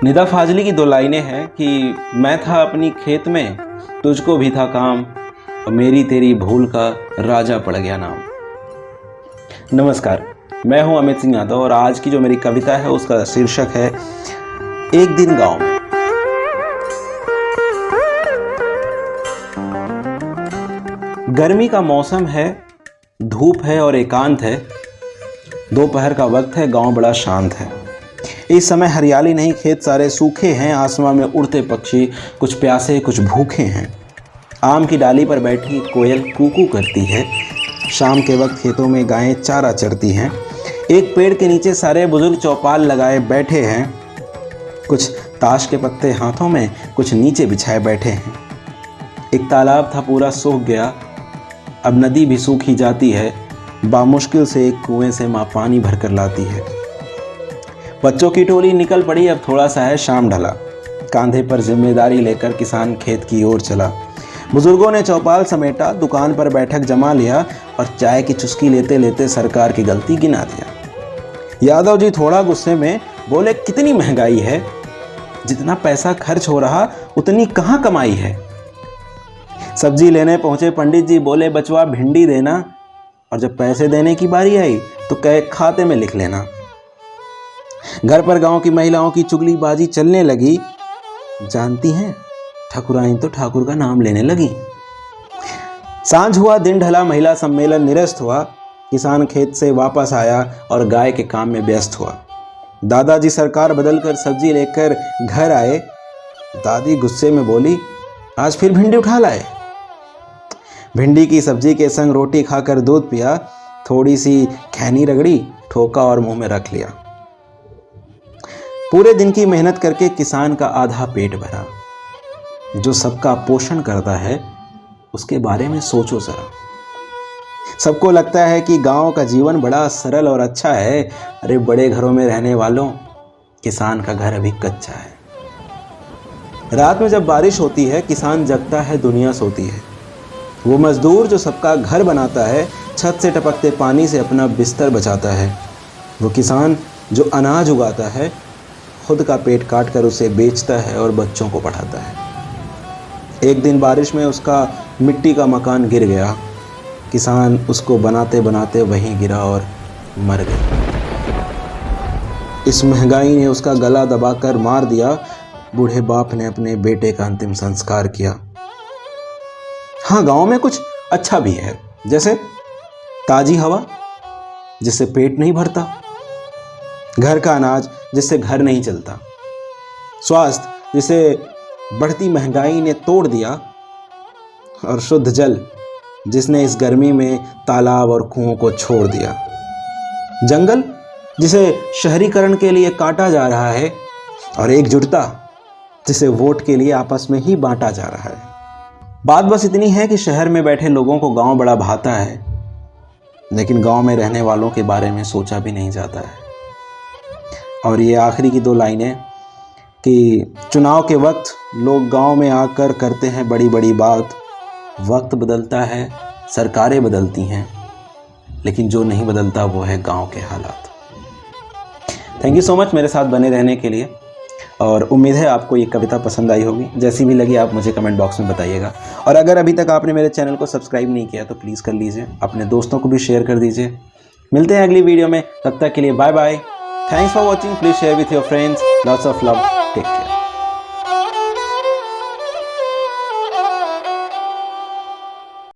निदा फाजली की दो लाइनें हैं कि मैं था अपनी खेत में, तुझको भी था काम, और मेरी तेरी भूल का राजा पड़ गया नाम। नमस्कार, मैं हूं अमित सिंह यादव और आज की जो मेरी कविता है उसका शीर्षक है एक दिन गांव में। गर्मी का मौसम है, धूप है और एकांत है। दोपहर का वक्त है, गांव बड़ा शांत है। इस समय हरियाली नहीं, खेत सारे सूखे हैं। आसमां में उड़ते पक्षी कुछ प्यासे कुछ भूखे हैं। आम की डाली पर बैठी कोयल कूकू करती है। शाम के वक्त खेतों में गायें चारा चरती हैं। एक पेड़ के नीचे सारे बुजुर्ग चौपाल लगाए बैठे हैं। कुछ ताश के पत्ते हाथों में, कुछ नीचे बिछाए बैठे हैं। एक तालाब था, पूरा सूख गया, अब नदी भी सूखी जाती है। बामुश्किल से एक कुएं से माँ पानी भर कर लाती है। बच्चों की टोली निकल पड़ी, अब थोड़ा सा है शाम ढला। कांधे पर जिम्मेदारी लेकर किसान खेत की ओर चला। बुजुर्गों ने चौपाल समेटा, दुकान पर बैठक जमा लिया और चाय की चुस्की लेते लेते सरकार की गलती गिना दिया। यादव जी थोड़ा गुस्से में बोले, कितनी महंगाई है, जितना पैसा खर्च हो रहा उतनी कहाँ कमाई है। सब्जी लेने पहुंचे पंडित जी, बोले बचवा भिंडी देना, और जब पैसे देने की बारी आई तो कहे खाते में लिख लेना। घर पर गांव की महिलाओं की चुगलीबाजी चलने लगी। जानती हैं, ठाकुराइन तो ठाकुर का नाम लेने लगी। सांझ हुआ, दिन ढला, महिला सम्मेलन निरस्त हुआ। किसान खेत से वापस आया और गाय के काम में व्यस्त हुआ। दादाजी सरकार बदलकर सब्जी लेकर घर आए। दादी गुस्से में बोली, आज फिर भिंडी उठा लाए। भिंडी की सब्जी के संग रोटी खाकर दूध पिया, थोड़ी सी खैनी रगड़ी, ठोका और मुंह में रख लिया। पूरे दिन की मेहनत करके किसान का आधा पेट भरा। जो सबका पोषण करता है उसके बारे में सोचो जरा। सबको लगता है कि गांव का जीवन बड़ा सरल और अच्छा है। अरे बड़े घरों में रहने वालों, किसान का घर अभी कच्चा है। रात में जब बारिश होती है, किसान जगता है, दुनिया सोती है। वो मजदूर जो सबका घर बनाता है, छत से टपकते पानी से अपना बिस्तर बचाता है। वो किसान जो अनाज उगाता है, खुद का पेट काट कर उसे बेचता है और बच्चों को पढ़ाता है। एक दिन बारिश में उसका मिट्टी का मकान गिर गया। किसान उसको बनाते बनाते वहीं गिरा और मर गया। इस महंगाई ने उसका गला दबाकर मार दिया। बूढ़े बाप ने अपने बेटे का अंतिम संस्कार किया। हाँ, गांव में कुछ अच्छा भी है, जैसे ताजी हवा जिससे पेट नहीं भरता, घर का अनाज जिससे घर नहीं चलता, स्वास्थ्य जिसे बढ़ती महंगाई ने तोड़ दिया, और शुद्ध जल जिसने इस गर्मी में तालाब और कुओं को छोड़ दिया, जंगल जिसे शहरीकरण के लिए काटा जा रहा है, और एकजुटता जिसे वोट के लिए आपस में ही बांटा जा रहा है। बात बस इतनी है कि शहर में बैठे लोगों को गांव बड़ा भाता है, लेकिन गांव में रहने वालों के बारे में सोचा भी नहीं जाता है। और ये आखिरी की दो लाइनें कि चुनाव के वक्त लोग गांव में आकर करते हैं बड़ी बड़ी बात। वक्त बदलता है, सरकारें बदलती हैं, लेकिन जो नहीं बदलता वो है गांव के हालात। थैंक यू सो मच मेरे साथ बने रहने के लिए, और उम्मीद है आपको ये कविता पसंद आई होगी। जैसी भी लगी आप मुझे कमेंट बॉक्स में बताइएगा। और अगर अभी तक आपने मेरे चैनल को सब्सक्राइब नहीं किया तो प्लीज़ कर लीजिए, अपने दोस्तों को भी शेयर कर दीजिए। मिलते हैं अगली वीडियो में, तब तक के लिए bye bye. Thanks for watching. Please share with your friends. Lots of love. Take care.